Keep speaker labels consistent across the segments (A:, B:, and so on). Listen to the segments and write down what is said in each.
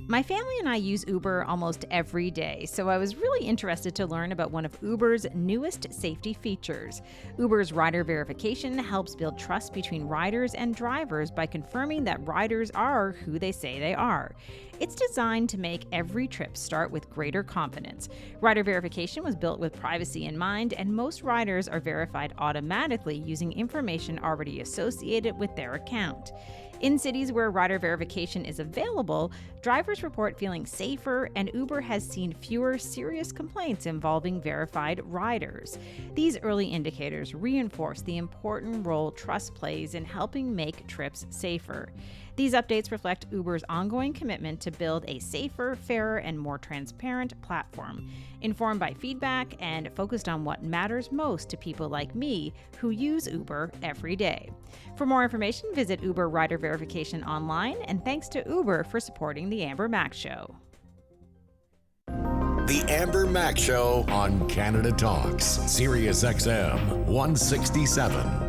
A: My family and I use Uber almost every day, so I was really interested to learn about one of Uber's newest safety features. Uber's rider verification helps build trust between riders and drivers by confirming that riders are who they say they are. It's designed to make every trip start with greater confidence. Rider verification was built with privacy in mind, and most riders are verified automatically using information already associated with their account. In cities where rider verification is available, drivers report feeling safer, and Uber has seen fewer serious complaints involving verified riders. These early indicators reinforce the important role trust plays in helping make trips safer. These updates reflect Uber's ongoing commitment to build a safer, fairer, and more transparent platform, informed by feedback and focused on what matters most to people like me who use Uber every day. For more information, visit Uber Rider Verification online, and thanks to Uber for supporting The Amber Mac Show.
B: The Amber Mac Show on Canada Talks, Sirius XM 167.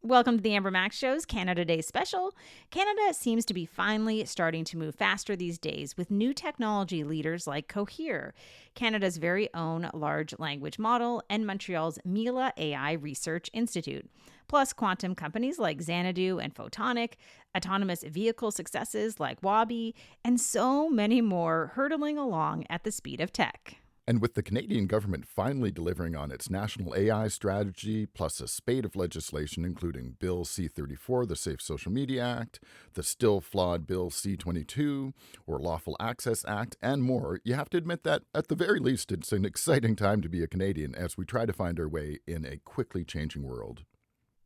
A: Welcome to the Amber Mac Show's Canada Day special. Canada seems to be finally starting to move faster these days with new technology leaders like Cohere, Canada's very own large language model, and Montreal's Mila AI Research Institute. Plus quantum companies like Xanadu and Photonic, autonomous vehicle successes like Waabi, and so many more hurtling along at the speed of tech.
C: And with the Canadian government finally delivering on its national AI strategy, plus a spate of legislation including Bill C-34, the Safe Social Media Act, the still flawed Bill C-22, or Lawful Access Act, and more, you have to admit that, at the very least, it's an exciting time to be a Canadian as we try to find our way in a quickly changing world.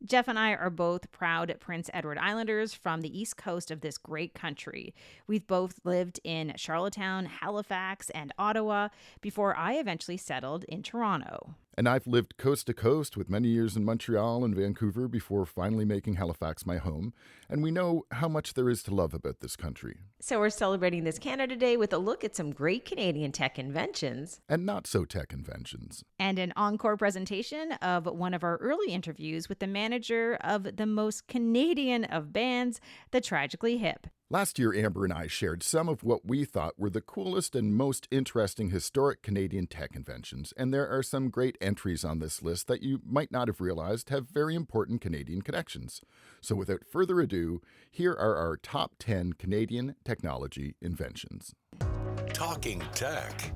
A: Jeff and I are both proud Prince Edward Islanders from the east coast of this great country. We've both lived in Charlottetown, Halifax, and Ottawa before I eventually settled in Toronto.
C: And I've lived coast to coast with many years in Montreal and Vancouver before finally making Halifax my home. And we know how much there is to love about this country.
D: So we're celebrating this Canada Day with a look at some great Canadian tech inventions.
C: And not so tech inventions.
A: And an encore presentation of one of our early interviews with the manager of the most Canadian of bands, the Tragically Hip.
C: Last year, Amber and I shared some of what we thought were the coolest and most interesting historic Canadian tech inventions, and there are some great entries on this list that you might not have realized have very important Canadian connections. So without further ado, here are our top 10 Canadian technology inventions.
B: Talking Tech.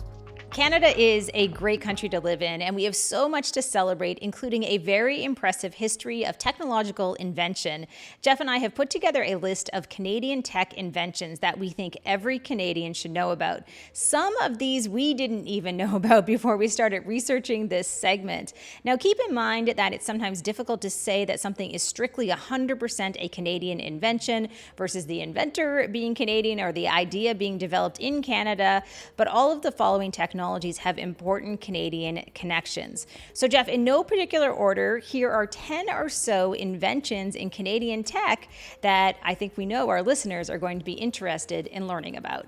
A: Canada is a great country to live in, and we have so much to celebrate, including a very impressive history of technological invention. Jeff and I have put together a list of Canadian tech inventions that we think every Canadian should know about. Some of these we didn't even know about before we started researching this segment. Now, keep in mind that it's sometimes difficult to say that something is strictly 100% a Canadian invention versus the inventor being Canadian or the idea being developed in Canada, but all of the following technologies have important Canadian connections. So Jeff, in no particular order, here are 10 or so inventions in Canadian tech that I think we know our listeners are going to be interested in learning about.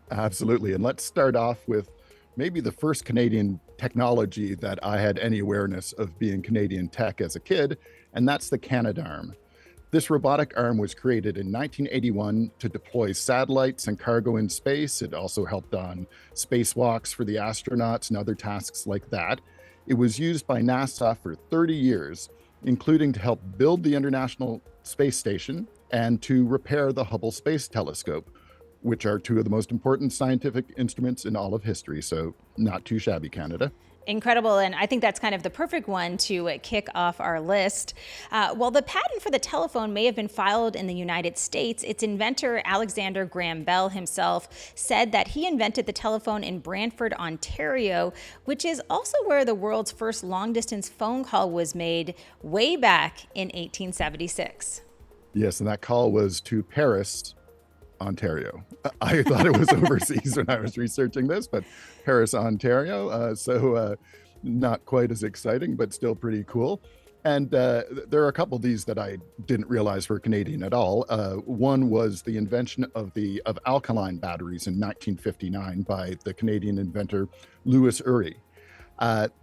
C: Absolutely. And let's start off with maybe the first Canadian technology that I had any awareness of being Canadian tech as a kid, and that's the Canadarm. This robotic arm was created in 1981 to deploy satellites and cargo in space. It also helped on spacewalks for the astronauts and other tasks like that. It was used by NASA for 30 years, including to help build the International Space Station and to repair the Hubble Space Telescope, which are two of the most important scientific instruments in all of history. So not too shabby, Canada.
A: Incredible, and I think that's kind of the perfect one to kick off our list. While the patent for the telephone may have been filed in the United States, its inventor, Alexander Graham Bell himself, said that he invented the telephone in Brantford, Ontario, which is also where the world's first long-distance phone call was made way back in 1876.
C: Yes, and that call was to Paris, Ontario. I thought it was overseas when I was researching this, but Paris, Ontario. So not quite as exciting, but still pretty cool. And there are a couple of these that I didn't realize were Canadian at all. One was the invention of alkaline batteries in 1959 by the Canadian inventor Louis Urey.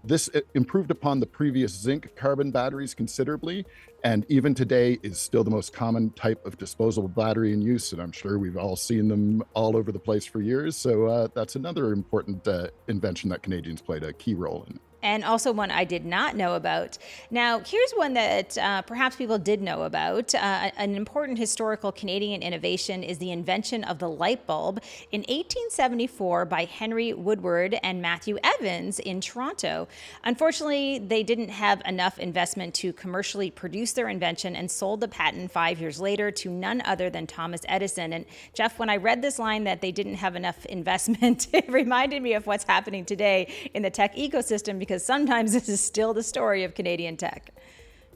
C: This improved upon the previous zinc carbon batteries considerably, and even today is still the most common type of disposable battery in use, and I'm sure we've all seen them all over the place for years. So that's another important invention that Canadians played a key role in.
A: And also one I did not know about. Now, here's one that perhaps people did know about. An important historical Canadian innovation is the invention of the light bulb in 1874 by Henry Woodward and Matthew Evans in Toronto. Unfortunately, they didn't have enough investment to commercially produce their invention and sold the patent 5 years later to none other than Thomas Edison. And Jeff, when I read this line that they didn't have enough investment, it reminded me of what's happening today in the tech ecosystem, because sometimes this is still the story of Canadian tech.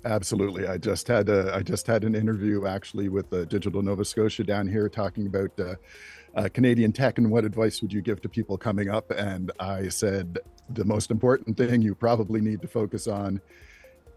C: Absolutely. I just had an interview actually with Digital Nova Scotia down here talking about Canadian tech and what advice would you give to people coming up. And I said, the most important thing you probably need to focus on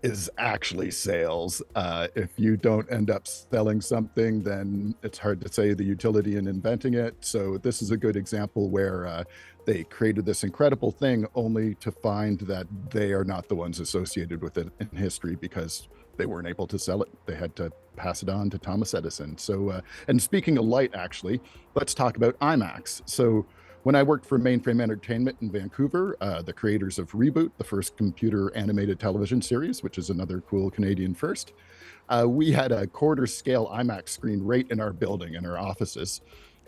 C: is actually sales. If you don't end up selling something, then it's hard to say the utility in inventing it. So this is a good example where they created this incredible thing only to find that they are not the ones associated with it in history because they weren't able to sell it. They had to pass it on to Thomas Edison. So, and speaking of light, actually, let's talk about IMAX. So when I worked for Mainframe Entertainment in Vancouver, the creators of Reboot, the first computer animated television series, which is another cool Canadian first, we had a quarter scale IMAX screen right in our building, in our offices,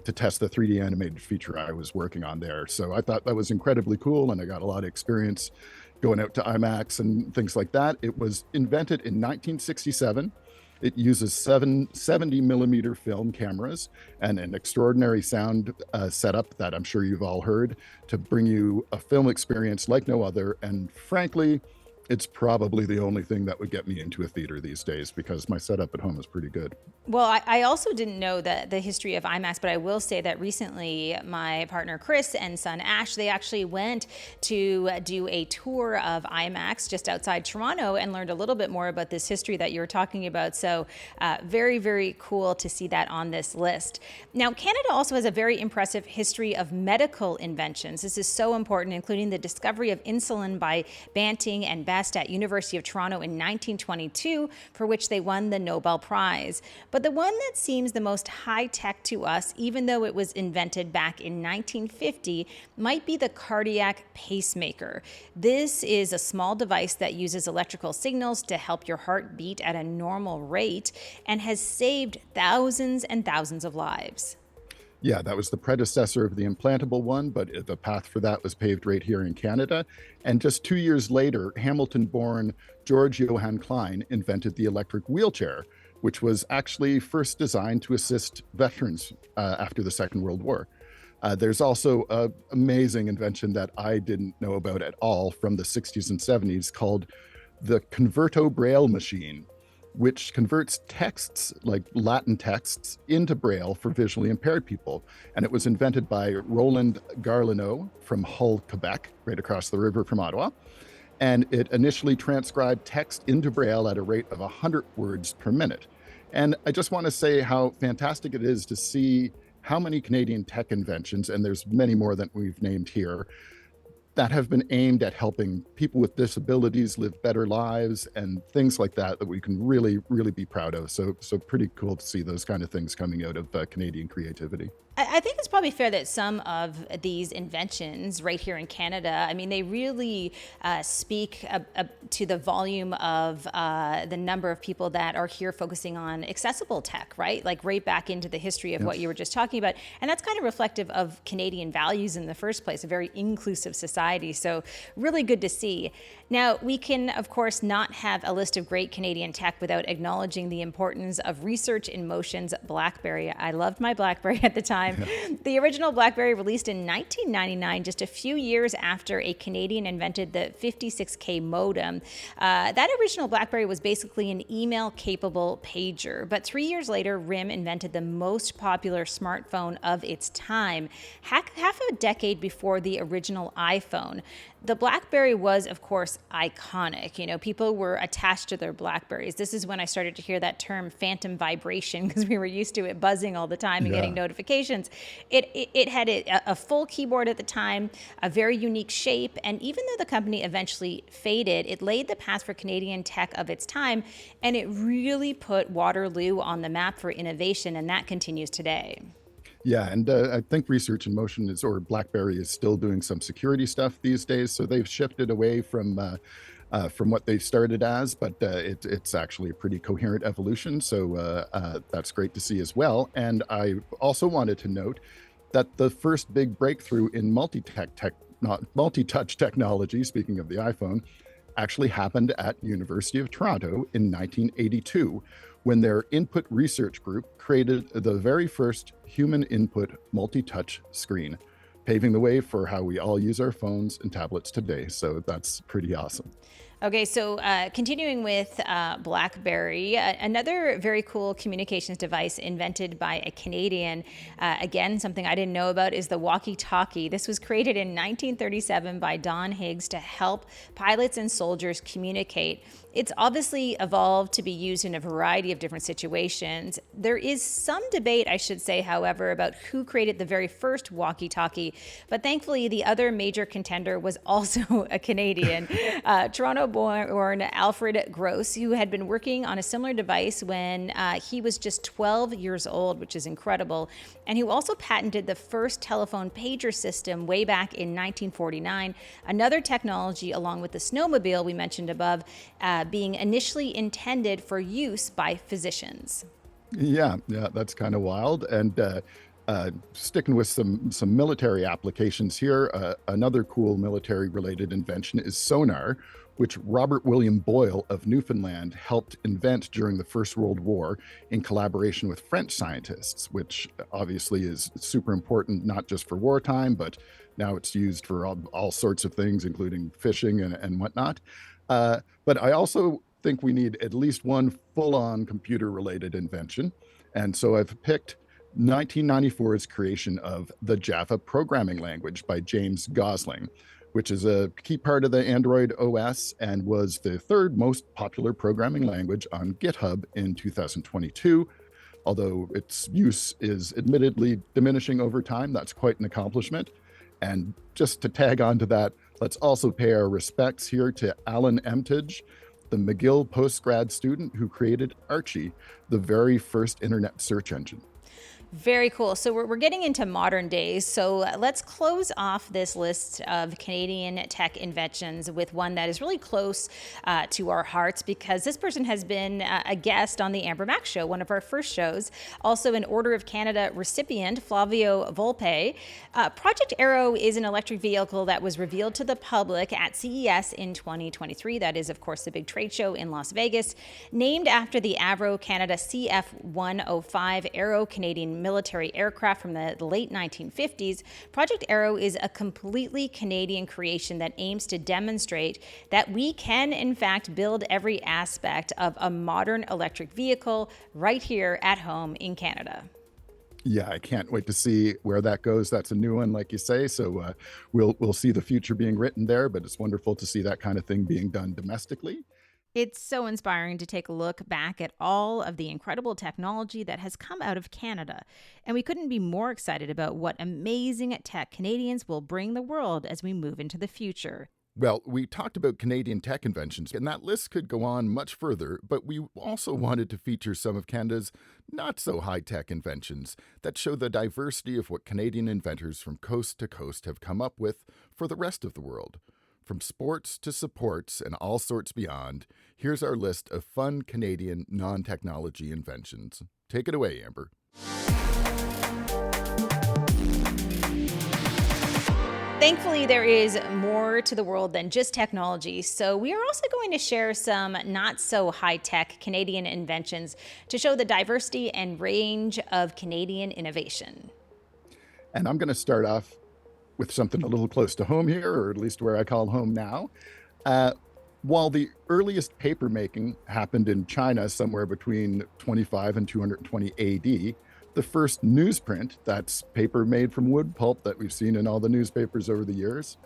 C: to test the 3D animated feature I was working on there. So I thought that was incredibly cool, and I got a lot of experience going out to IMAX and things like that. It was invented in 1967. It uses 70 millimeter film cameras and an extraordinary sound setup that I'm sure you've all heard to bring you a film experience like no other. And frankly, it's probably the only thing that would get me into a theater these days because my setup at home is pretty good.
A: Well, I also didn't know the history of IMAX, but I will say that recently my partner Chris and son Ash, they actually went to do a tour of IMAX just outside Toronto and learned a little bit more about this history that you're talking about. So very, very cool to see that on this list. Now, Canada also has a very impressive history of medical inventions. This is so important, including the discovery of insulin by Banting and Best at University of Toronto in 1922, for which they won the Nobel Prize. But the one that seems the most high-tech to us, even though it was invented back in 1950, might be the cardiac pacemaker. This is a small device that uses electrical signals to help your heart beat at a normal rate and has saved thousands and thousands of lives.
C: Yeah, that was the predecessor of the implantable one, but the path for that was paved right here in Canada. And just 2 years later, Hamilton-born George Johann Klein invented the electric wheelchair, which was actually first designed to assist veterans after the Second World War. There's also an amazing invention that I didn't know about at all from the 60s and 70s called the Converto Braille machine, which converts texts, like Latin texts, into Braille for visually impaired people. And it was invented by Roland Garlineau from Hull, Quebec, right across the river from Ottawa. And it initially transcribed text into Braille at a rate of 100 words per minute. And I just want to say how fantastic it is to see how many Canadian tech inventions, and there's many more that we've named here, that have been aimed at helping people with disabilities live better lives and things like that we can really, really be proud of. So pretty cool to see those kind of things coming out of Canadian creativity.
A: I think it's probably fair that some of these inventions right here in Canada, I mean, they really speak to the volume of the number of people that are here focusing on accessible tech, right? Like right back into the history of what you were just talking about. And that's kind of reflective of Canadian values in the first place, a very inclusive society. So really good to see. Now, we can, of course, not have a list of great Canadian tech without acknowledging the importance of Research in Motion's BlackBerry. I loved my BlackBerry at the time. The original BlackBerry released in 1999, just a few years after a Canadian invented the 56K modem. That original BlackBerry was basically an email-capable pager. But 3 years later, RIM invented the most popular smartphone of its time, half a decade before the original iPhone. the BlackBerry was, of course, iconic. People were attached to their BlackBerries. This is when I started to hear that term phantom vibration, because we were used to it buzzing all the time and getting notifications. It had a full keyboard at the time, a very unique shape, and even though the company eventually faded, it laid the path for Canadian tech of its time, and it really put Waterloo on the map for innovation, and that continues today.
C: Yeah, and I think Research in Motion or BlackBerry is still doing some security stuff these days. So they've shifted away from what they started as, but it's actually a pretty coherent evolution. So that's great to see as well. And I also wanted to note that the first big breakthrough in multi-touch technology, speaking of the iPhone, actually happened at University of Toronto in 1982, when their input research group created the very first human input multi-touch screen, paving the way for how we all use our phones and tablets today. So that's pretty awesome.
A: Okay, so continuing with BlackBerry, another very cool communications device invented by a Canadian. Again, something I didn't know about is the walkie-talkie. This was created in 1937 by Don Higgs to help pilots and soldiers communicate. It's obviously evolved to be used in a variety of different situations. There is some debate, I should say, however, about who created the very first walkie-talkie, but thankfully the other major contender was also a Canadian, Toronto-born Alfred Gross, who had been working on a similar device when he was just 12 years old, which is incredible, and who also patented the first telephone pager system way back in 1949, another technology along with the snowmobile we mentioned above, being initially intended for use by physicians.
C: Yeah, that's kind of wild. And sticking with some military applications here, another cool military-related invention is sonar, which Robert William Boyle of Newfoundland helped invent during the First World War in collaboration with French scientists, which obviously is super important, not just for wartime, but now it's used for all sorts of things, including fishing and whatnot. But I also think we need at least one full-on computer-related invention. And so I've picked 1994's creation of the Java programming language by James Gosling, which is a key part of the Android OS and was the third most popular programming language on GitHub in 2022. Although its use is admittedly diminishing over time, that's quite an accomplishment. And just to tag on to that, let's also pay our respects here to Alan Emtage, the McGill postgrad student who created Archie, the very first internet search engine.
A: Very cool. So we're getting into modern days. So let's close off this list of Canadian tech inventions with one that is really close to our hearts, because this person has been a guest on the Amber Mac Show, one of our first shows. Also an Order of Canada recipient, Flavio Volpe. Project Arrow is an electric vehicle that was revealed to the public at CES in 2023. That is, of course, the big trade show in Las Vegas. Named after the Avro Canada CF-105 Aero Canadian military aircraft from the late 1950s, Project Arrow is a completely Canadian creation that aims to demonstrate that we can, in fact, build every aspect of a modern electric vehicle right here at home in Canada.
C: Yeah, I can't wait to see where that goes. That's a new one, like you say. So we'll see the future being written there, but it's wonderful to see that kind of thing being done domestically.
A: It's so inspiring to take a look back at all of the incredible technology that has come out of Canada. And we couldn't be more excited about what amazing tech Canadians will bring the world as we move into the future.
C: Well, we talked about Canadian tech inventions, and that list could go on much further, but we also wanted to feature some of Canada's not-so-high-tech inventions that show the diversity of what Canadian inventors from coast to coast have come up with for the rest of the world. From sports to supports and all sorts beyond, here's our list of fun Canadian non-technology inventions. Take it away, Amber.
A: Thankfully, there is more to the world than just technology, so we are also going to share some not-so-high-tech Canadian inventions to show the diversity and range of Canadian innovation.
C: And I'm going to start off with something a little close to home here, or at least where I call home now. While the earliest paper making happened in China somewhere between 25 and 220 AD, the first newsprint, that's paper made from wood pulp that we've seen in all the newspapers over the years,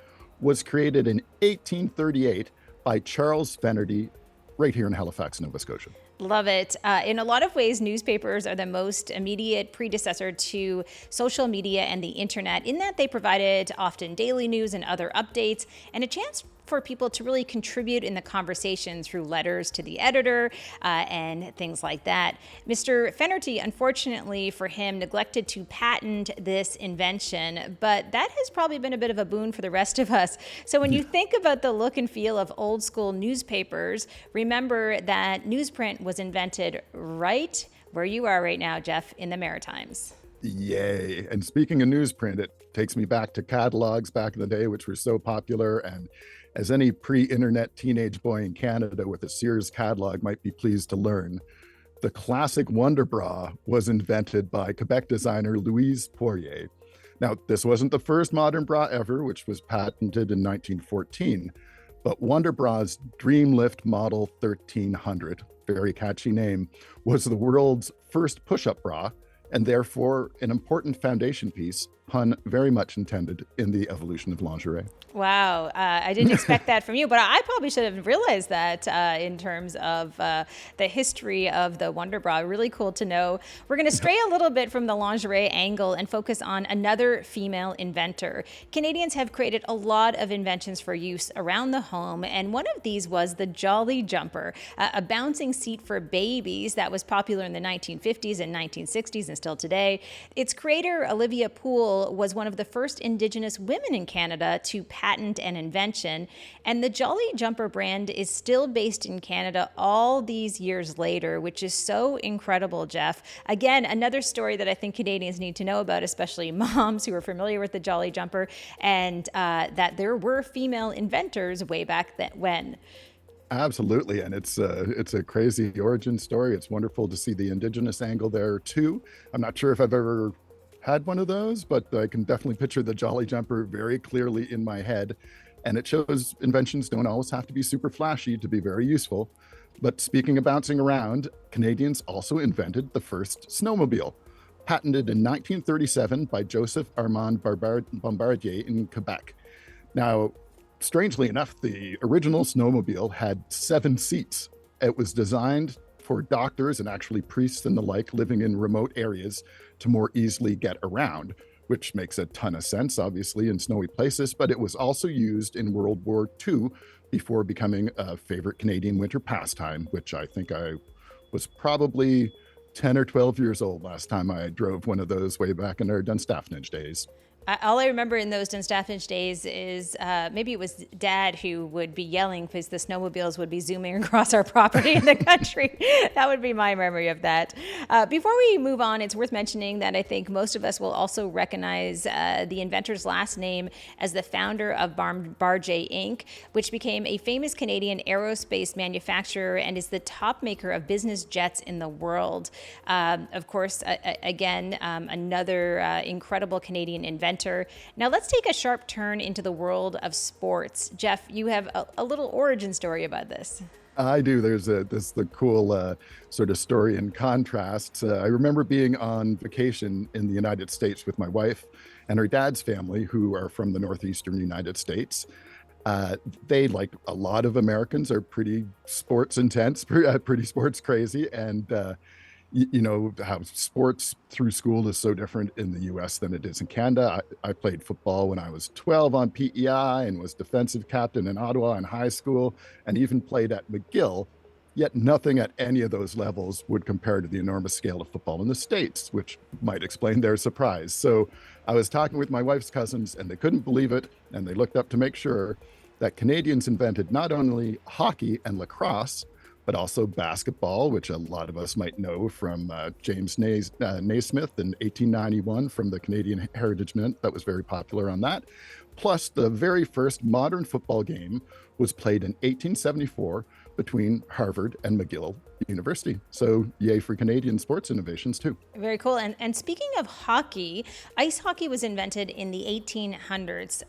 C: was created in 1838 by Charles Fenerty right here in Halifax, Nova Scotia.
A: Love it. In a lot of ways, newspapers are the most immediate predecessor to social media and the internet, in that they provided often daily news and other updates, and a chance for people to really contribute in the conversation through letters to the editor and things like that. Mr. Fenerty, unfortunately for him, neglected to patent this invention, but that has probably been a bit of a boon for the rest of us. So when you think about the look and feel of old school newspapers, remember that newsprint was invented right where you are right now, Jeff, in the Maritimes.
C: Yay. And speaking of newsprint, it takes me back to catalogs back in the day, which were so popular. And as any pre-internet teenage boy in Canada with a Sears catalog might be pleased to learn, the classic Wonder Bra was invented by Quebec designer Louise Poirier. Now, this wasn't the first modern bra ever, which was patented in 1914, but Wonder Bra's Dream Lift Model 1300, very catchy name, was the world's first push-up bra, and therefore an important foundation piece, pun very much intended, in the evolution of lingerie.
A: Wow. I didn't expect that from you, but I probably should have realized that in terms of the history of the Wonder Bra. Really cool to know. We're going to stray a little bit from the lingerie angle and focus on another female inventor. Canadians have created a lot of inventions for use around the home, and one of these was the Jolly Jumper, a bouncing seat for babies that was popular in the 1950s and 1960s and still today. Its creator, Olivia Poole, was one of the first Indigenous women in Canada to patent an invention, and the Jolly Jumper brand is still based in Canada all these years later, which is so incredible, Jeff. Again, another story that I think Canadians need to know about, especially moms who are familiar with the Jolly Jumper, and that there were female inventors way back then when.
C: Absolutely, and it's a crazy origin story. It's wonderful to see the Indigenous angle there too. I'm not sure if I've ever had one of those, but I can definitely picture the Jolly Jumper very clearly in my head. And it shows inventions don't always have to be super flashy to be very useful. But speaking of bouncing around, Canadians also invented the first snowmobile, patented in 1937 by Joseph Armand Bombardier in Quebec. Now, strangely enough, the original snowmobile had 7 seats. It was designed for doctors and actually priests and the like living in remote areas to more easily get around, which makes a ton of sense, obviously, in snowy places, but it was also used in World War II before becoming a favorite Canadian winter pastime, which I think I was probably 10 or 12 years old last time I drove one of those way back in our Dunstaffnage days.
A: All I remember in those Dunstaffnage days is maybe it was Dad who would be yelling because the snowmobiles would be zooming across our property in the country. That would be my memory of that. Before we move on, it's worth mentioning that I think most of us will also recognize the inventor's last name as the founder of Bombardier Inc., which became a famous Canadian aerospace manufacturer and is the top maker of business jets in the world. Of course, again, another incredible Canadian inventor. Now let's take a sharp turn into the world of sports. Jeff, you have a little origin story about this.
C: I do. There's the cool sort of story in contrast. I remember being on vacation in the United States with my wife and her dad's family, who are from the northeastern United States. They, like a lot of Americans, are pretty sports intense, pretty sports crazy, and you know how sports through school is so different in the US than it is in Canada. I played football when I was 12 on PEI and was defensive captain in Ottawa in high school and even played at McGill, yet nothing at any of those levels would compare to the enormous scale of football in the States, which might explain their surprise. So I was talking with my wife's cousins and they couldn't believe it, and they looked up to make sure that Canadians invented not only hockey and lacrosse, but also basketball, which a lot of us might know from James Naismith in 1891 from the Canadian Heritage Mint. That was very popular on that. Plus, the very first modern football game was played in 1874 between Harvard and McGill university. So yay for Canadian sports innovations too.
A: Very cool. And speaking of hockey, ice hockey was invented in the 1800s.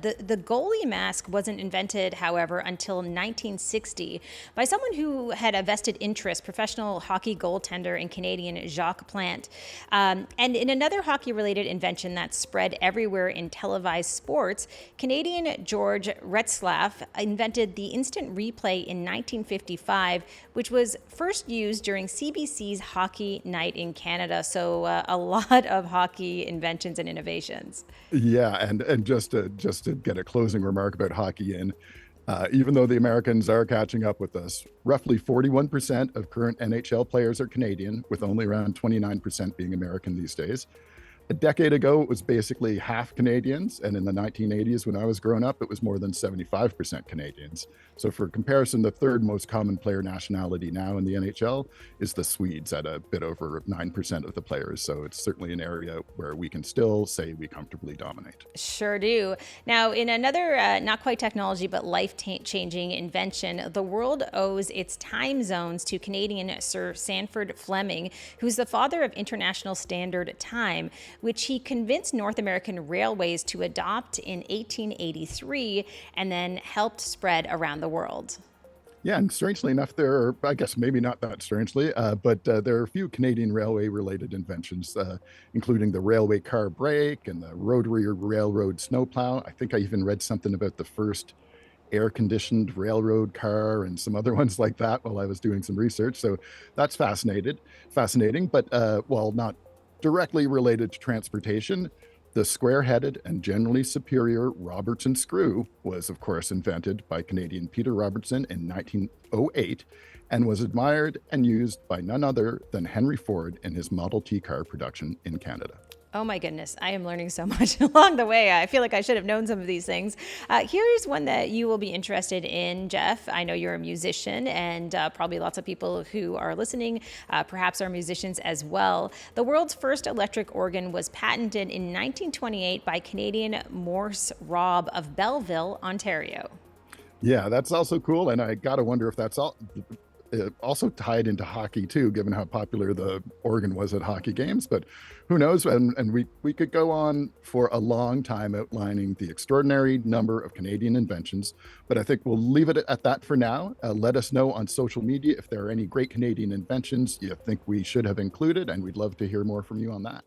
A: The goalie mask wasn't invented, however, until 1960 by someone who had a vested interest, professional hockey goaltender and Canadian Jacques Plante. And in another hockey-related invention that spread everywhere in televised sports, Canadian George Retzlaff invented the instant replay in 1955, which was first used during CBC's Hockey Night in Canada. So a lot of hockey inventions and innovations.
C: Yeah, and just to get a closing remark about hockey in, even though the Americans are catching up with us, roughly 41% of current NHL players are Canadian, with only around 29% being American these days. A decade ago, it was basically half Canadians, and in the 1980s, when I was growing up, it was more than 75% Canadians. So for comparison, the third most common player nationality now in the NHL is the Swedes at a bit over 9% of the players. So it's certainly an area where we can still say we comfortably dominate.
A: Sure do. Now, in another not quite technology, but life-changing invention, the world owes its time zones to Canadian Sir Sanford Fleming, who's the father of International Standard Time, which he convinced North American railways to adopt in 1883 and then helped spread around the world.
C: Yeah, and strangely enough, there are, I guess maybe not that strangely, but there are a few Canadian railway-related inventions, including the railway car brake and the rotary railroad snowplow. I think I even read something about the first air-conditioned railroad car and some other ones like that while I was doing some research. So that's fascinating, but while not directly related to transportation, the square-headed and generally superior Robertson screw was, of course, invented by Canadian Peter Robertson in 1908 and was admired and used by none other than Henry Ford in his Model T car production in Canada.
A: Oh my goodness, I am learning so much along the way. I feel like I should have known some of these things. Here's one that you will be interested in, Jeff. I know you're a musician, and probably lots of people who are listening perhaps are musicians as well. The world's first electric organ was patented in 1928 by Canadian Morse Robb of Belleville, Ontario.
C: Yeah, that's also cool, and I gotta wonder if that's also tied into hockey too, given how popular the organ was at hockey games. But who knows? And we could go on for a long time outlining the extraordinary number of Canadian inventions, but I think we'll leave it at that for now. Let us know on social media if there are any great Canadian inventions you think we should have included, and we'd love to hear more from you on that.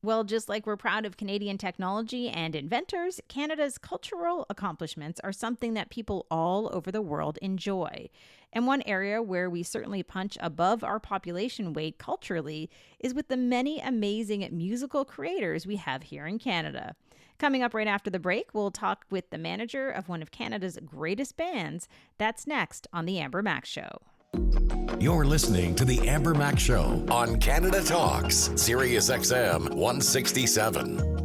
A: Well, just like we're proud of Canadian technology and inventors, Canada's cultural accomplishments are something that people all over the world enjoy. And one area where we certainly punch above our population weight culturally is with the many amazing musical creators we have here in Canada. Coming up right after the break, we'll talk with the manager of one of Canada's greatest bands. That's next on The Amber Mac Show.
B: You're listening to The Amber Mac Show on Canada Talks, Sirius XM 167.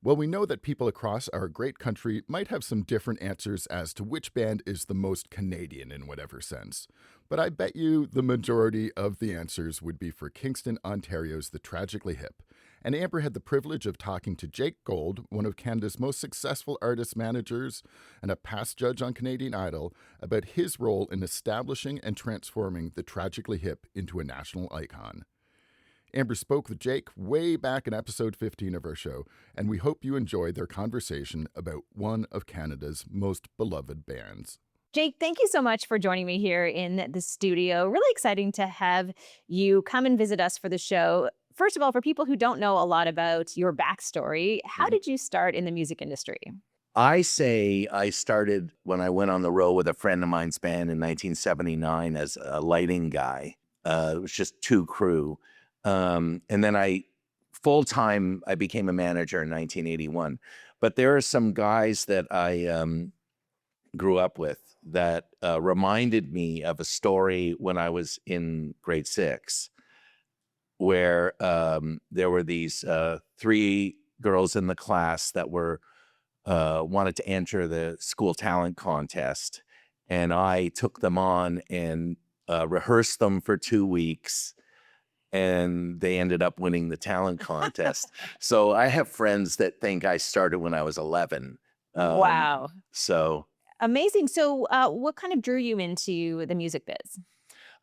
C: Well, we know that people across our great country might have some different answers as to which band is the most Canadian in whatever sense. But I bet you the majority of the answers would be for Kingston, Ontario's The Tragically Hip. And Amber had the privilege of talking to Jake Gold, one of Canada's most successful artist managers and a past judge on Canadian Idol, about his role in establishing and transforming the Tragically Hip into a national icon. Amber spoke with Jake way back in episode 15 of our show, and we hope you enjoyed their conversation about one of Canada's most beloved bands.
A: Jake, thank you so much for joining me here in the studio. Really exciting to have you come and visit us for the show. First of all, for people who don't know a lot about your backstory, how did you start in the music industry?
E: I say I started when I went on the road with a friend of mine's band in 1979 as a lighting guy. It was just two crew. And then full-time, I became a manager in 1981. But there are some guys that I grew up with that reminded me of a story when I was in grade 6, where there were these 3 girls in the class that wanted to enter the school talent contest. And I took them on and rehearsed them for 2 weeks. And they ended up winning the talent contest. So I have friends that think I started when I was 11.
A: Wow.
E: So
A: Amazing. So, what kind of drew you into the music biz?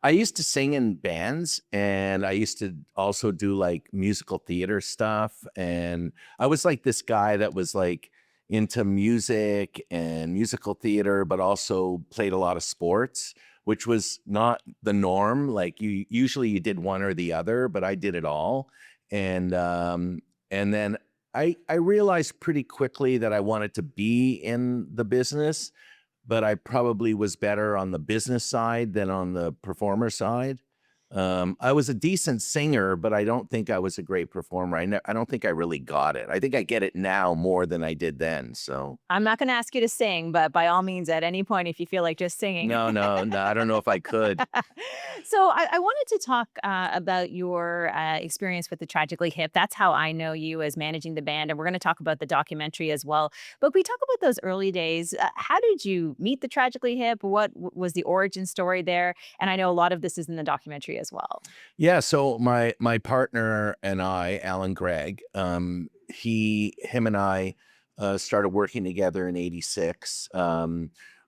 E: I used to sing in bands, and I used to also do like musical theater stuff. And I was like this guy that was like into music and musical theater, but also played a lot of sports, which was not the norm. Like you usually you did one or the other, but I did it all. And then I realized pretty quickly that I wanted to be in the business, but I probably was better on the business side than on the performer side. I was a decent singer, but I don't think I was a great performer. I don't think I really got it. I think I get it now more than I did then. So
A: I'm not going to ask you to sing, but by all means, at any point, if you feel like just singing.
E: no, I don't know if I could.
A: So I wanted to talk about your experience with the Tragically Hip. That's how I know you as managing the band, and we're going to talk about the documentary as well. But we talk about those early days. How did you meet the Tragically Hip? What was the origin story there? And I know a lot of this is in the documentary as well.
E: Yeah, so my partner and I, Alan Gregg, him and I started working together in '86.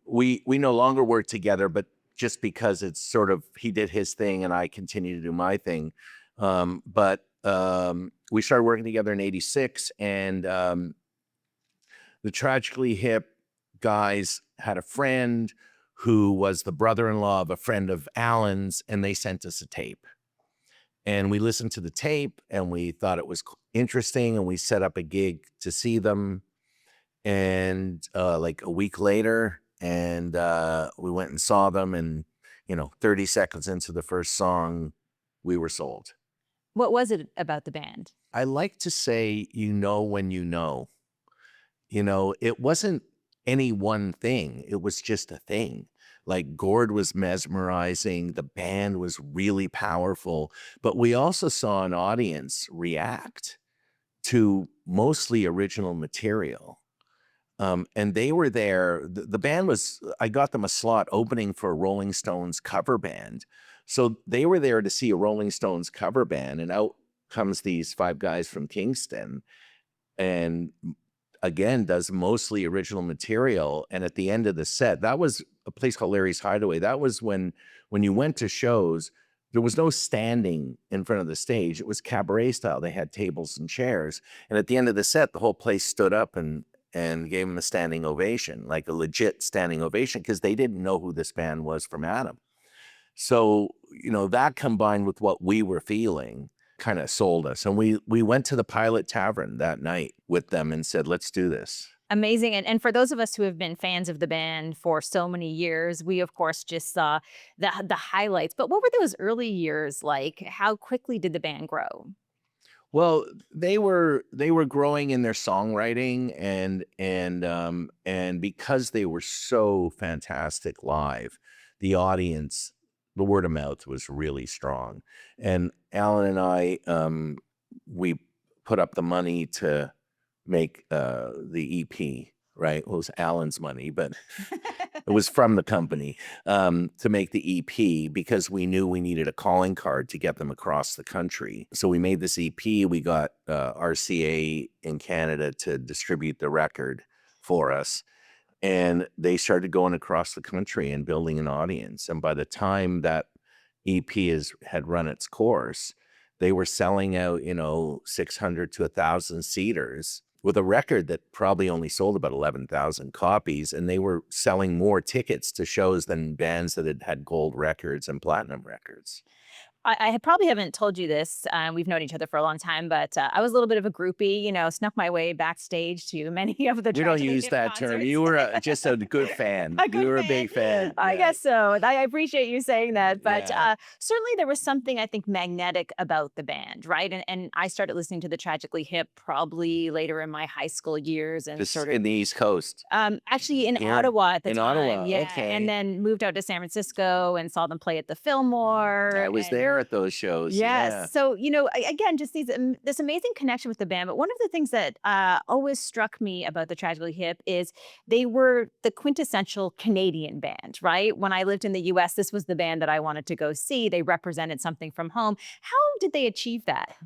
E: We no longer work together, but just because it's sort of he did his thing and I continue to do my thing. But we started working together in '86, and the Tragically Hip guys had a friend who was the brother-in-law of a friend of Alan's, and they sent us a tape. And we listened to the tape and we thought it was interesting, and we set up a gig to see them. And like a week later, and we went and saw them, and 30 seconds into the first song, we were sold.
A: What was it about the band?
E: I like to say, when you know. It wasn't any one thing. It was just a thing. Like Gord was mesmerizing. The band was really powerful. But we also saw an audience react to mostly original material. And they were there. The band was, I got them a slot opening for a Rolling Stones cover band. So they were there to see a Rolling Stones cover band. And out comes these five guys from Kingston. And again, does mostly original material. And at the end of the set, that was a place called Larry's Hideaway. That was when you went to shows, there was no standing in front of the stage. It was cabaret style. They had tables and chairs. And at the end of the set, the whole place stood up and gave them a standing ovation, like a legit standing ovation, because they didn't know who this band was from Adam. So, that combined with what we were feeling kind of sold us. And we went to the Pilot Tavern that night with them and said, let's do this.
A: Amazing. And for those of us who have been fans of the band for so many years, we, of course, just saw the highlights. But what were those early years like? How quickly did the band grow?
E: Well, they were growing in their songwriting, and because they were so fantastic live, the audience, the word of mouth was really strong. And Alan and I, we put up the money to make the EP, right? Well, it was Alan's money, but it was from the company to make the EP, because we knew we needed a calling card to get them across the country. So we made this EP. We got RCA in Canada to distribute the record for us. And they started going across the country and building an audience. And by the time that EP had run its course, they were selling out, 600 to 1,000 seaters with a record that probably only sold about 11,000 copies. And they were selling more tickets to shows than bands that had gold records and platinum records.
A: I probably haven't told you this. We've known each other for a long time, but I was a little bit of a groupie, snuck my way backstage to many of the
E: We don't
A: Tragically
E: use
A: Hip
E: that term.
A: concerts.
E: You were just a good fan. You were a big fan.
A: I
E: Yeah.
A: guess so. I appreciate you saying that. But
E: Yeah.
A: certainly there was something, I think, magnetic about the band, right? And I started listening to the Tragically Hip probably later in my high school years, and
E: Just
A: sort of
E: in the East Coast.
A: actually in
E: Here?
A: Ottawa at the
E: In
A: time.
E: Ottawa,
A: Yeah.
E: okay.
A: And then moved out to San Francisco and saw them play at the Fillmore.
E: I was
A: and-
E: there at those shows.
A: Yes.
E: Yeah.
A: So, again, just this amazing connection with the band. But one of the things that always struck me about the Tragically Hip is they were the quintessential Canadian band, right? When I lived in the US, this was the band that I wanted to go see. They represented something from home. How did they achieve that?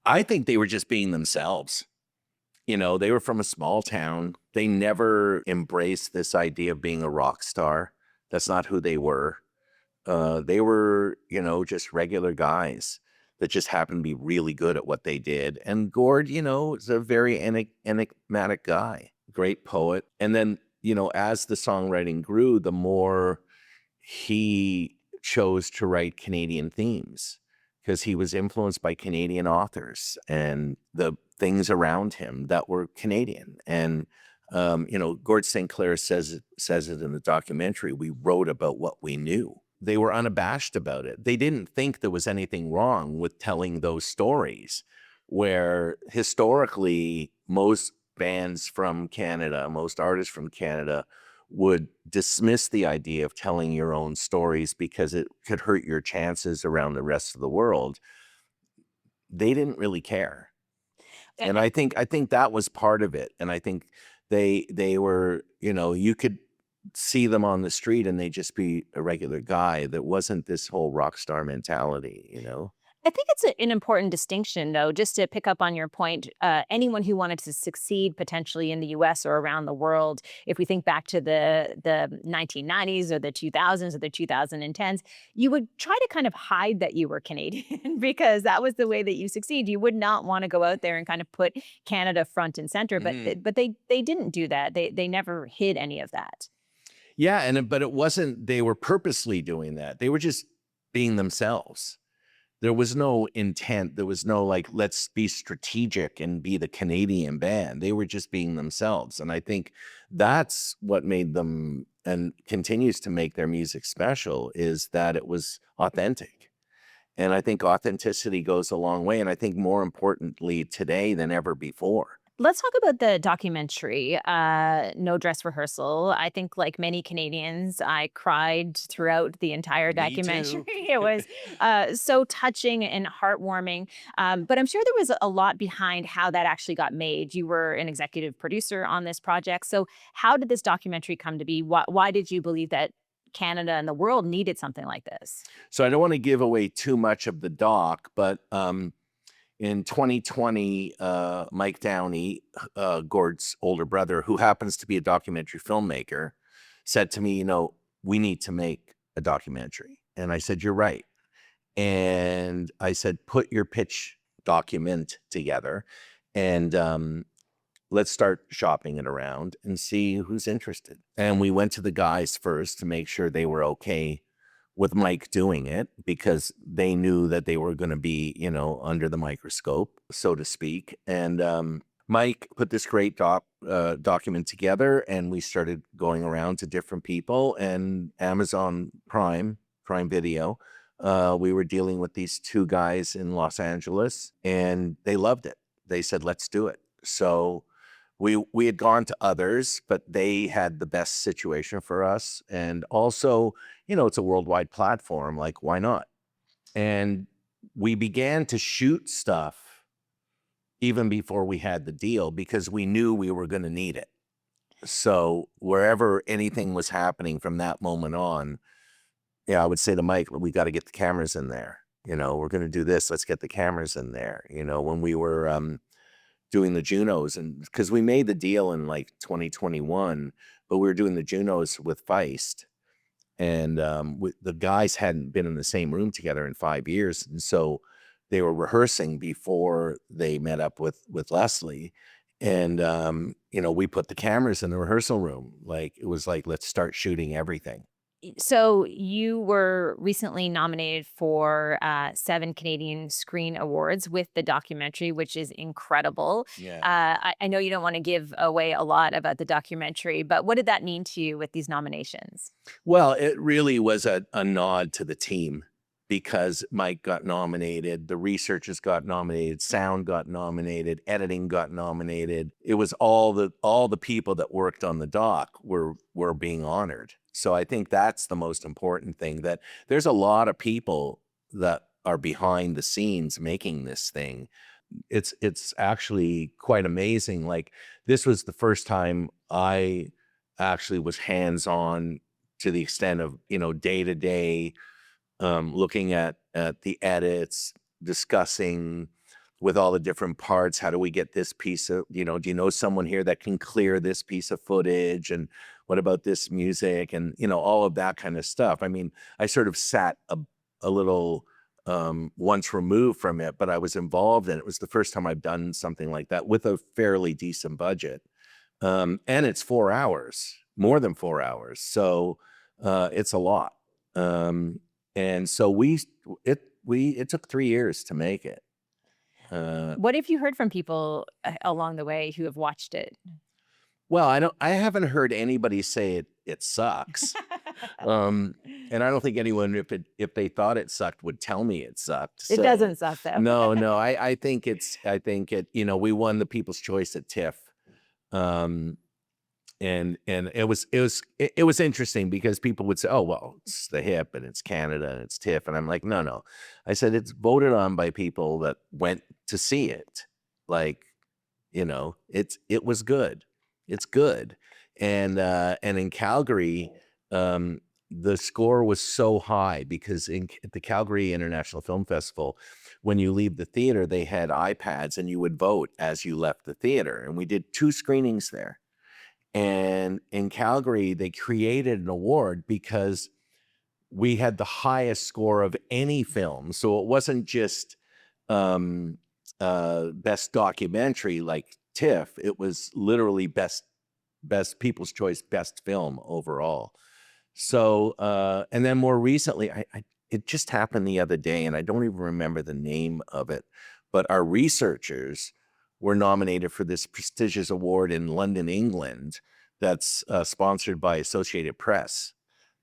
E: I think they were just being themselves. They were from a small town. They never embraced this idea of being a rock star. That's not who they were. They were, just regular guys that just happened to be really good at what they did. And Gord, is a very enigmatic guy, great poet. And then, as the songwriting grew, the more he chose to write Canadian themes because he was influenced by Canadian authors and the things around him that were Canadian. And Gord St. Clair says it in the documentary. We wrote about what we knew. They were unabashed about it. They didn't think there was anything wrong with telling those stories, where historically most bands from Canada, most artists from Canada would dismiss the idea of telling your own stories because it could hurt your chances around the rest of the world. They didn't really care. And I think that was part of it. And I think they were, you could see them on the street and they'd just be a regular guy. That wasn't this whole rock star mentality.
F: I think it's an important distinction, though, just to pick up on your point. Anyone who wanted to succeed potentially in the U.S. or around the world, if we think back to the 1990s or the 2000s or the 2010s, you would try to kind of hide that you were Canadian because that was the way that you succeed. You would not want to go out there and kind of put Canada front and center, but they didn't do that. They never hid any of that.
E: Yeah, but it wasn't, they were purposely doing that. They were just being themselves. There was no intent. There was no let's be strategic and be the Canadian band. They were just being themselves. And I think that's what made them and continues to make their music special, is that it was authentic. And I think authenticity goes a long way. And I think more importantly today than ever before.
F: Let's talk about the documentary, No Dress Rehearsal. I think, like many Canadians, I cried throughout the entire documentary. It was so touching and heartwarming. But I'm sure there was a lot behind how that actually got made. You were an executive producer on this project. So how did this documentary come to be? Why did you believe that Canada and the world needed something like this?
E: So I don't want to give away too much of the doc, but in 2020, Mike Downie, Gord's older brother, who happens to be a documentary filmmaker, said to me, we need to make a documentary. And I said, you're right. And I said, put your pitch document together and let's start shopping it around and see who's interested. And we went to the guys first to make sure they were okay with Mike doing it, because they knew that they were going to be, under the microscope, so to speak. And Mike put this great document together, and we started going around to different people. And Amazon Prime Video, we were dealing with these two guys in Los Angeles, and they loved it. They said, let's do it. So we had gone to others, but they had the best situation for us. And also, it's a worldwide platform. Why not? And we began to shoot stuff even before we had the deal, because we knew we were going to need it. So wherever anything was happening from that moment on, I would say to Mike, we got to get the cameras in there. We're going to do this. Let's get the cameras in there. When we were doing the Junos, and because we made the deal in 2021, but we were doing the Junos with Feist, and the guys hadn't been in the same room together in 5 years, and so they were rehearsing before they met up with Leslie, and we put the cameras in the rehearsal room. It was let's start shooting everything.
F: So you were recently nominated for 7 Canadian Screen Awards with the documentary, which is incredible.
E: Yeah.
F: I know you don't want to give away a lot about the documentary, but what did that mean to you with these nominations?
E: Well, it really was a nod to the team, because Mike got nominated, the researchers got nominated, sound got nominated, editing got nominated. It was all the people that worked on the doc were being honored. So I think that's the most important thing, that there's a lot of people that are behind the scenes making this thing. It's actually quite amazing. This was the first time I actually was hands-on to the extent of, day-to-day, looking at the edits, discussing with all the different parts. How do we get this piece of, do you know someone here that can clear this piece of footage? And what about this music? And, all of that kind of stuff. I mean, I sort of sat a little once removed from it, but I was involved, and it was the first time I've done something like that with a fairly decent budget. And it's 4 hours, more than 4 hours. So it's a lot. And so it took 3 years to make it.
F: What have you heard from people along the way who have watched it?
E: Well, I haven't heard anybody say it sucks. And I don't think anyone, if they thought it sucked, would tell me it sucked.
F: It
E: So,
F: doesn't suck though.
E: no, I think we won the People's Choice at TIFF. And it was interesting because people would say, oh, well, it's the Hip and it's Canada and it's TIFF. And I'm like, no. I said, it's voted on by people that went to see it. Like, it was good. It's good. And in Calgary, the score was so high because at the Calgary International Film Festival, when you leave the theater, they had iPads and you would vote as you left the theater. And we did 2 screenings there. And in Calgary, they created an award because we had the highest score of any film. So it wasn't just best documentary like TIFF. It was literally best People's Choice, best film overall. So, and then more recently, it just happened the other day, and I don't even remember the name of it, but our researchers were nominated for this prestigious award in London, England, that's sponsored by Associated Press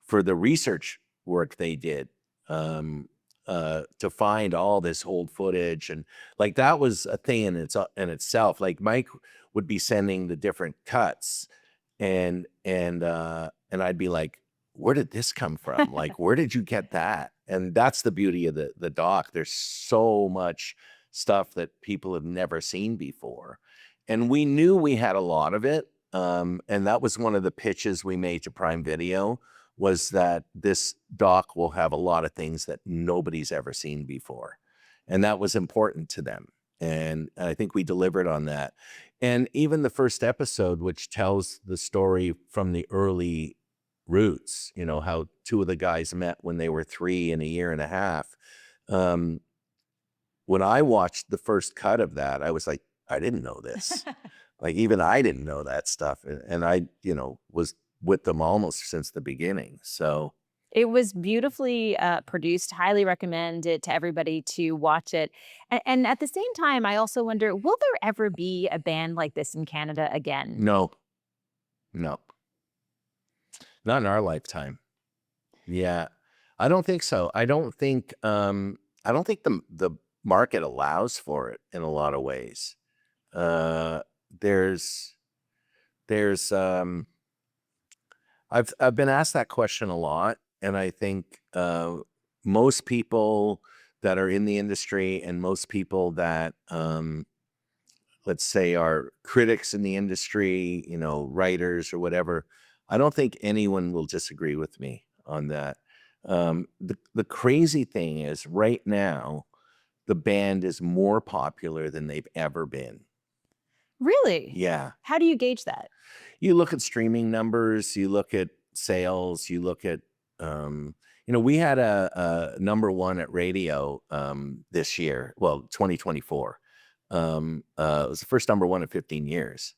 E: for the research work they did to find all this old footage. And like, that was a thing in itself. Like, Mike would be sending the different cuts, and I'd be like, where did this come from? Like, where did you get that? And that's the beauty of the doc. There's so much stuff that people have never seen before. And we knew we had a lot of it. And that was one of the pitches we made to Prime Video, was that this doc will have a lot of things that nobody's ever seen before. And that was important to them. And I think we delivered on that. And even the first episode, which tells the story from the early roots, how 2 of the guys met when they were 3 and a year and a half. When I watched the first cut of that, I was like, I didn't know this. Like, even I didn't know that stuff. And I, was with them almost since the beginning. So
F: it was beautifully produced. Highly recommend it to everybody to watch it. And at the same time, I also wonder, will there ever be a band like this in Canada again?
E: No. Not in our lifetime. Yeah. I don't think so. I don't think the market allows for it in a lot of ways. I've been asked that question a lot, and I think most people that are in the industry and most people that let's say are critics in the industry, writers or whatever, I don't think anyone will disagree with me on that. The crazy thing is, right now, the band is more popular than they've ever been.
F: Really?
E: Yeah.
F: How do you gauge that?
E: You look at streaming numbers, you look at sales, you look at, we had a number 1 at radio this year, 2024. It was the first number 1 in 15 years.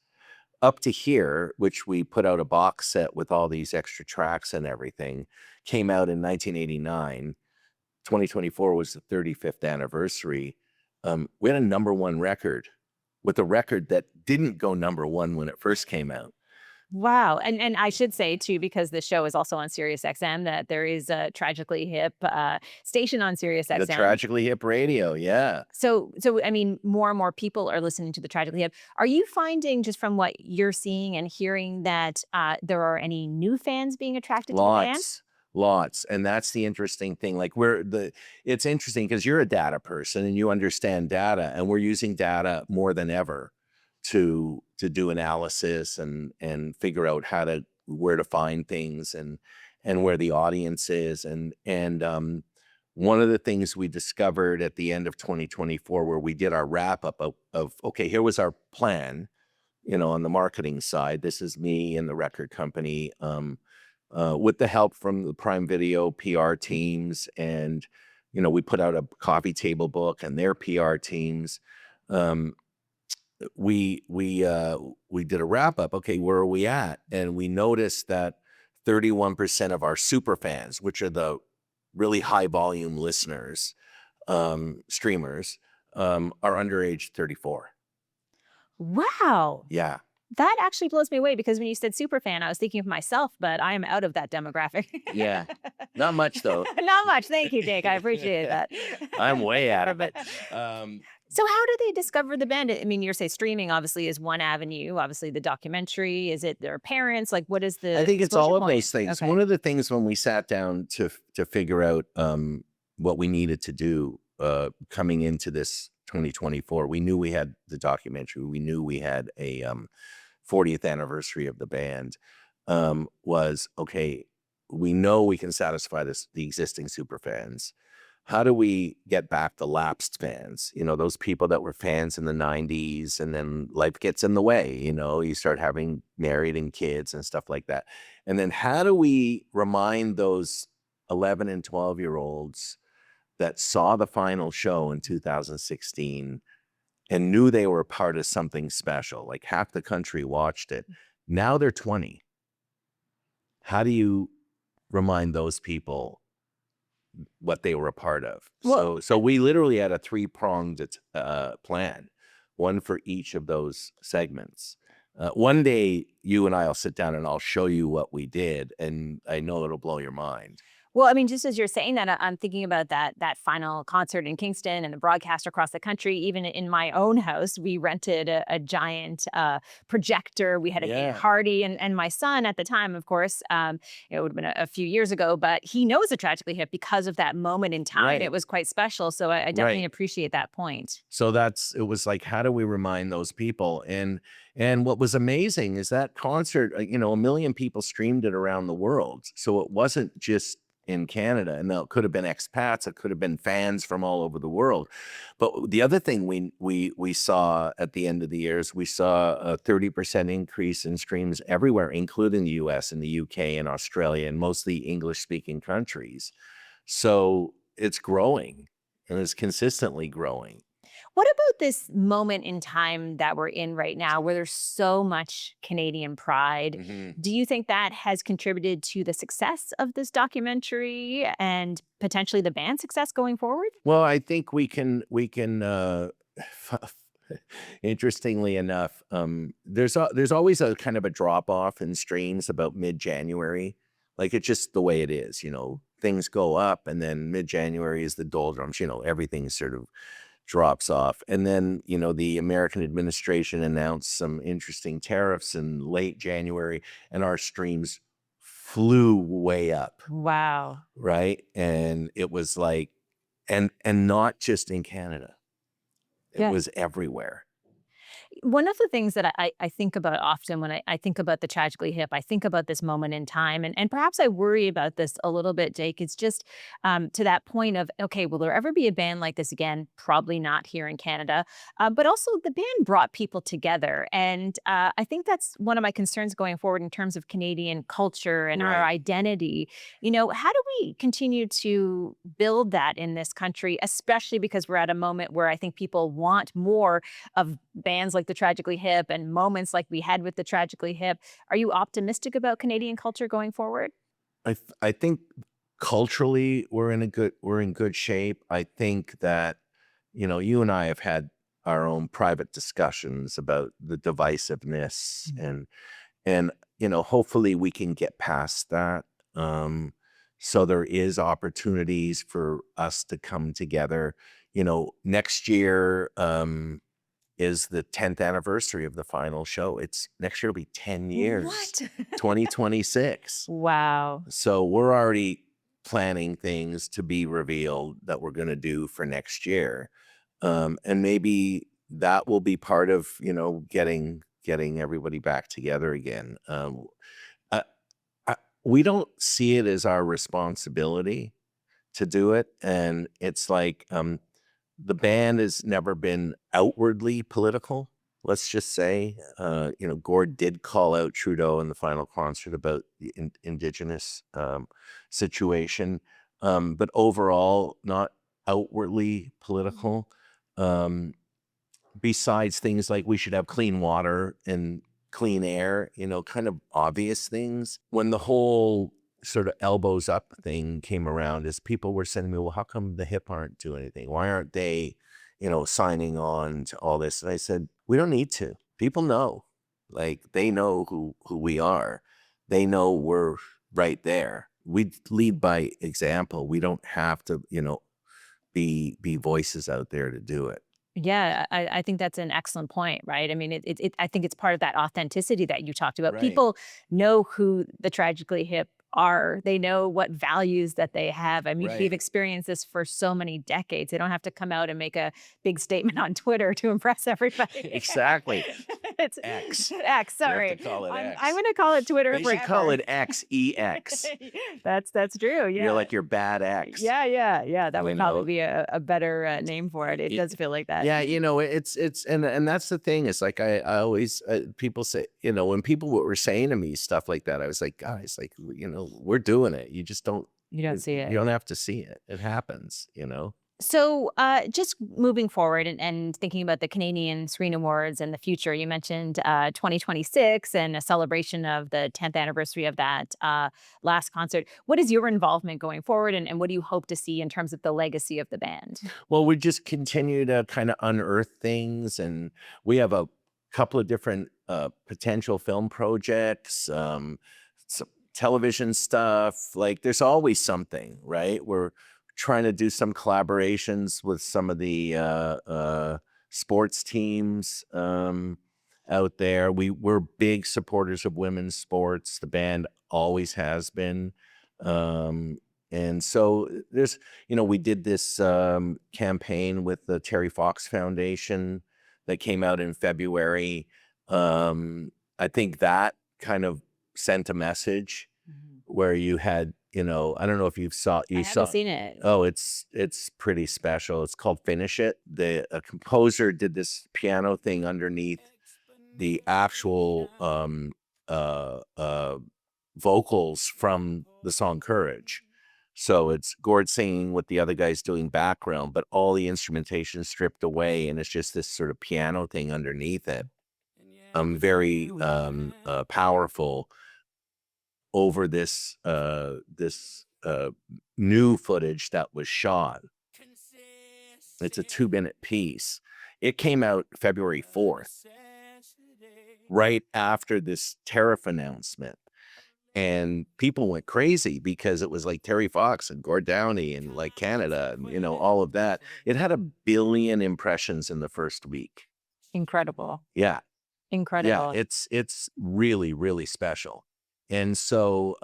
E: Up to Here, which we put out a box set with all these extra tracks and everything, came out in 1989. 2024 was the 35th anniversary. We had a number 1 record with a record that didn't go number 1 when it first came out.
F: Wow. And I should say, too, because the show is also on Sirius XM, that there is a Tragically Hip station on Sirius XM.
E: The Tragically Hip radio, yeah.
F: So I mean, more and more people are listening to the Tragically Hip. Are you finding, just from what you're seeing and hearing, that there are any new fans being attracted to the band?
E: Lots. And that's the interesting thing. Like, it's interesting because you're a data person and you understand data, and we're using data more than ever to do analysis and figure out where to find things and where the audience is. And one of the things we discovered at the end of 2024, where we did our wrap up of okay, here was our plan, on the marketing side. This is me and the record company, with the help from the Prime Video PR teams, and we put out a coffee table book and their PR teams. We did a wrap up. Okay, where are we at? And we noticed that 31% of our super fans, which are the really high volume listeners, streamers, are under age 34.
F: Wow.
E: Yeah.
F: That actually blows me away, because when you said super fan, I was thinking of myself, but I am out of that demographic.
E: Yeah. Not much though.
F: Not much. Thank you, Jake. I appreciate that.
E: I'm way out of
F: it. So how do they discover the band? I mean, you're saying streaming obviously is one avenue. Obviously, the documentary. Is it their parents? Like, what is the?
E: I think it's all
F: exposure
E: of those
F: point?
E: things.
F: Okay.
E: One of the things when we sat down to figure out what we needed to do coming into this 2024, we knew we had the documentary. We knew we had a 40th anniversary of the band. Was okay. We know we can satisfy the existing super fans. How do we get back the lapsed fans? Those people that were fans in the 90s, and then life gets in the way. You start having married and kids and stuff like that. And then how do we remind those 11 and 12-year-olds that saw the final show in 2016 and knew they were part of something special? Like half the country watched it. Now they're 20. How do you remind those people what they were a part of?
F: Well,
E: so we literally had a 3-pronged plan, one for each of those segments. One day you and I'll sit down and I'll show you what we did, and I know it'll blow your mind.
F: Well, I mean, just as you're saying that, I'm thinking about that final concert in Kingston and the broadcast across the country. Even in my own house, we rented a giant projector. We had a Hardy, and my son at the time, of course, it would have been a few years ago, but he knows the Tragically Hip because of that moment in time.
E: Right.
F: It was quite special. So I definitely appreciate that point.
E: So it was like, how do we remind those people? And what was amazing is that concert, 1 million people streamed it around the world. So it wasn't just in Canada, and it could have been expats, it could have been fans from all over the world. But the other thing we saw at the end of the year is we saw a 30% increase in streams everywhere, including the US and the UK and Australia and mostly English-speaking countries. So it's growing, and it's consistently growing.
F: What about this moment in time that we're in right now, where there's so much Canadian pride?
E: Mm-hmm.
F: Do you think that has contributed to the success of this documentary and potentially the band's success going forward?
E: Well, I think we can interestingly enough, there's always a kind of a drop off in streams about mid-January. Like, it's just the way it is, things go up, and then mid-January is the doldrums, everything sort of drops off. And then, the American administration announced some interesting tariffs in late January, and our streams flew way up.
F: Wow.
E: Right. And it was like, and not just in Canada. It was everywhere.
F: One of the things that I think about often when I think about the Tragically Hip, I think about this moment in time, and perhaps I worry about this a little bit, Jake. It's just to that point of, okay, will there ever be a band like this again? Probably not here in Canada. But also the band brought people together. And I think that's one of my concerns going forward in terms of Canadian culture and our identity. How do we continue to build that in this country, especially because we're at a moment where I think people want more of bands like the Tragically Hip and moments like we had with the Tragically Hip. Are you optimistic about Canadian culture going forward?
E: I think culturally we're in good shape. I think that you and I have had our own private discussions about the divisiveness, and hopefully we can get past that. So there is opportunities for us to come together. Next year is the 10th anniversary of the final show. Next year will be 10 years.
F: What?
E: 2026.
F: Wow.
E: So we're already planning things to be revealed that we're going to do for next year. And maybe that will be part of, getting everybody back together again. We don't see it as our responsibility to do it. And it's like the band has never been outwardly political, let's just say. Gord did call out Trudeau in the final concert about the Indigenous situation, but overall not outwardly political. Besides things like we should have clean water and clean air, kind of obvious things. When the whole sort of elbows up thing came around, is people were saying to me, well, how come the Hip aren't doing anything? Why aren't they, signing on to all this? And I said, we don't need to. People know, like they know who we are. They know we're right there. We lead by example. We don't have to, be voices out there to do it.
F: Yeah, I think that's an excellent point, right? I mean, I think it's part of that authenticity that you talked about.
E: Right.
F: People know who the Tragically Hip are. They know what values that they have. I mean,
E: Right.
F: we've experienced this for so many decades. They don't have to come out and make a big statement on Twitter to impress everybody.
E: Exactly.
F: It's
E: X.
F: X,
E: You have
F: sorry.
E: to call it X.
F: I'm going to call it Twitter
E: They
F: forever.
E: should call it XEX.
F: That's true. Yeah.
E: You're like your bad X.
F: Yeah. That would
E: You
F: probably
E: know.
F: be a better name for it. It does feel like that.
E: Yeah, it's and that's the thing. It's like I always people say, when people were saying to me stuff like that, I was like, guys, like we're doing it. You just don't.
F: You don't see it.
E: You don't have to see it. It happens.
F: So, just moving forward and thinking about the Canadian Screen Awards and the future, you mentioned 2026 and a celebration of the 10th anniversary of that last concert. What is your involvement going forward, and what do you hope to see in terms of the legacy of the band?
E: Well, we just continue to kind of unearth things, and we have a couple of different potential film projects, some television stuff. Like there's always something, right? We're trying to do some collaborations with some of the sports teams out there. We're big supporters of women's sports. The band always has been. And so there's, we did this campaign with the Terry Fox Foundation that came out in February. I think that kind of sent a message where you had, I don't know if you saw.
F: I haven't seen it.
E: Oh, it's pretty special. It's called Finish It. A composer did this piano thing underneath the actual vocals from the song Courage. So it's Gord singing with the other guys doing background, but all the instrumentation stripped away, and it's just this sort of piano thing underneath it. Very powerful over this new footage that was shot. It's a 2-minute piece. It came out February 4th, right after this tariff announcement. And people went crazy because it was like Terry Fox and Gord Downie and like Canada and, all of that. It had 1 billion impressions in the first week.
F: Incredible.
E: Yeah.
F: Incredible.
E: Yeah, it's really, really special. And so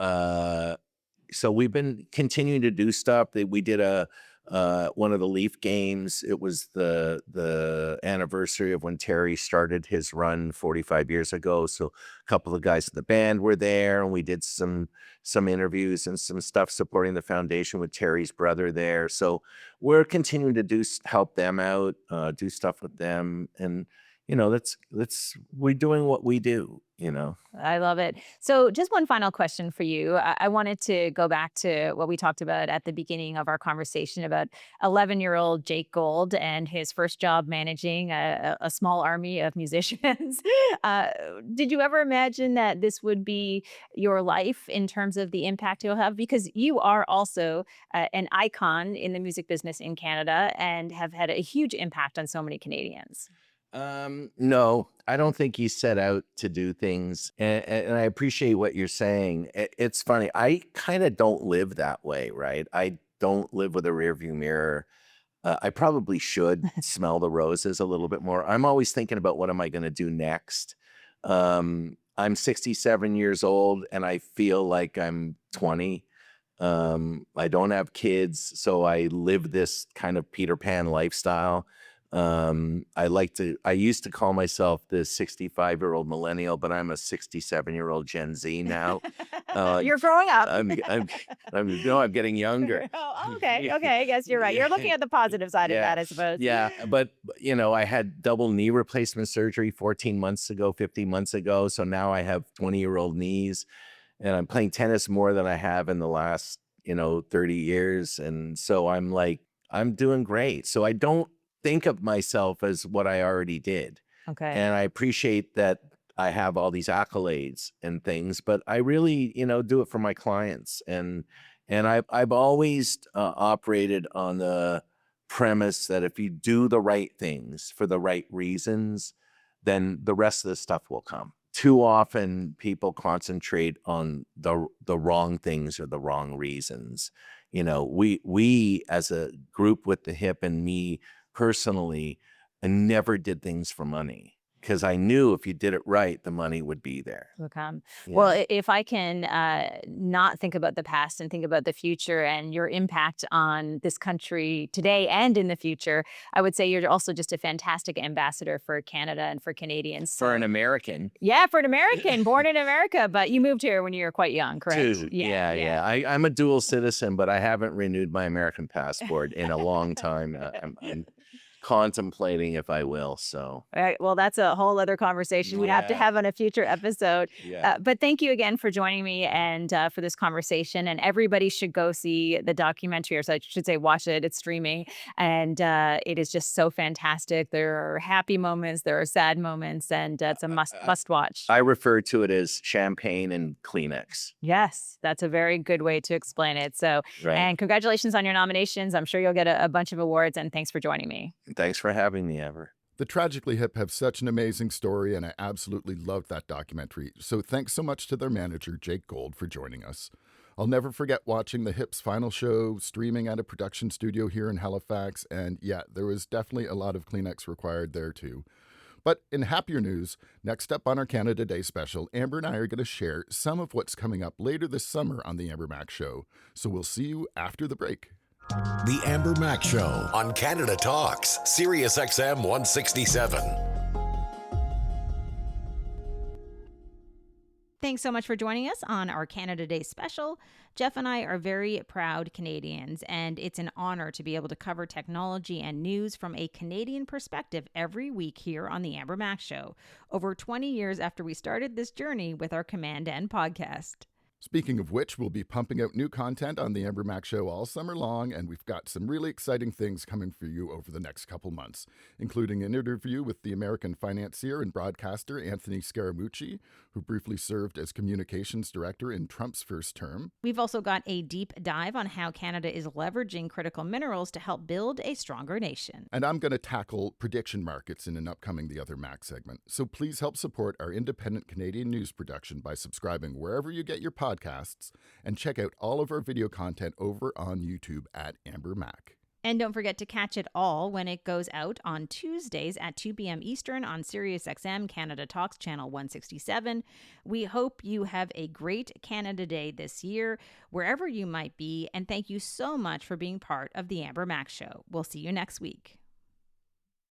E: we've been continuing to do stuff. We did one of the Leaf games. It was the anniversary of when Terry started his run 45 years ago. So a couple of guys in the band were there, and we did some interviews and some stuff supporting the foundation with Terry's brother there. So we're continuing to help them out, do stuff with them, and we're doing what we do.
F: I love it. So just one final question for you. I wanted to go back to what we talked about at the beginning of our conversation about 11-year-old Jake Gold and his first job managing a small army of musicians. Did you ever imagine that this would be your life in terms of the impact you'll have? Because you are also an icon in the music business in Canada and have had a huge impact on so many Canadians.
E: No, I don't think he set out to do things. And I appreciate what you're saying. It's funny. I kind of don't live that way, right? I don't live with a rearview mirror. I probably should smell the roses a little bit more. I'm always thinking about what am I going to do next? I'm 67 years old and I feel like I'm 20. I don't have kids, so I live this kind of Peter Pan lifestyle. I used to call myself the 65-year-old millennial, but I'm a 67-year-old Gen Z now.
F: You're growing up.
E: I'm getting younger.
F: Oh, okay. Okay. I guess you're right. You're looking at the positive side of that, I suppose.
E: Yeah. But, I had double knee replacement surgery 14 months ago, 15 months ago. So now I have 20-year-old knees, and I'm playing tennis more than I have in the last, 30 years. And so I'm doing great. So I don't think of myself as what I already did.
F: Okay.
E: And I appreciate that I have all these accolades and things, but I really, do it for my clients. And I've always operated on the premise that if you do the right things for the right reasons, then the rest of the stuff will come. Too often people concentrate on the wrong things or the wrong reasons. We as a group with the Hip and me personally, I never did things for money, because I knew if you did it right, the money would be there.
F: Will come.
E: Yeah.
F: Well, if I can not think about the past and think about the future and your impact on this country today and in the future, I would say you're also just a fantastic ambassador for Canada and for Canadians.
E: For an American.
F: Yeah, for an American, born in America, but you moved here when you were quite young, correct?
E: Too. Yeah. I'm a dual citizen, but I haven't renewed my American passport in a long time. I'm contemplating if I will. So,
F: all right. Well, that's a whole other conversation we'd have to have on a future episode.
E: Yeah.
F: But thank you again for joining me and for this conversation. And everybody should go see the documentary, or so I should say, watch it. It's streaming, and it is just so fantastic. There are happy moments, there are sad moments, and it's a must watch.
E: I refer to it as champagne and Kleenex.
F: Yes, that's a very good way to explain it. So,
E: Right.
F: And congratulations on your nominations. I'm sure you'll get a bunch of awards. And thanks for joining me.
E: Thanks for having me, Amber.
C: The Tragically Hip have such an amazing story, and I absolutely loved that documentary. So thanks so much to their manager, Jake Gold, for joining us. I'll never forget watching the Hip's final show streaming at a production studio here in Halifax, and yeah, there was definitely a lot of Kleenex required there too. But in happier news, next up on our Canada Day special, Amber and I are going to share some of what's coming up later this summer on the Amber Mac Show. So we'll see you after the break.
B: The Amber Mac Show on Canada Talks, Sirius XM 167.
A: Thanks so much for joining us on our Canada Day special. Jeff and I are very proud Canadians, and it's an honor to be able to cover technology and news from a Canadian perspective every week here on the Amber Mac Show, over 20 years after we started this journey with our Command N podcast.
C: Speaking of which, we'll be pumping out new content on the Amber Mac Show all summer long, and we've got some really exciting things coming for you over the next couple months, including an interview with the American financier and broadcaster Anthony Scaramucci, who briefly served as communications director in Trump's first term.
A: We've also got a deep dive on how Canada is leveraging critical minerals to help build a stronger nation.
C: And I'm going to tackle prediction markets in an upcoming The Other Mac segment. So please help support our independent Canadian news production by subscribing wherever you get your podcasts, and check out all of our video content over on YouTube at Amber Mac.
A: And don't forget to catch it all when it goes out on Tuesdays at 2 p.m. Eastern on Sirius XM Canada Talks Channel 167. We hope you have a great Canada Day this year, wherever you might be, and thank you so much for being part of the Amber Mac Show. We'll see you next week.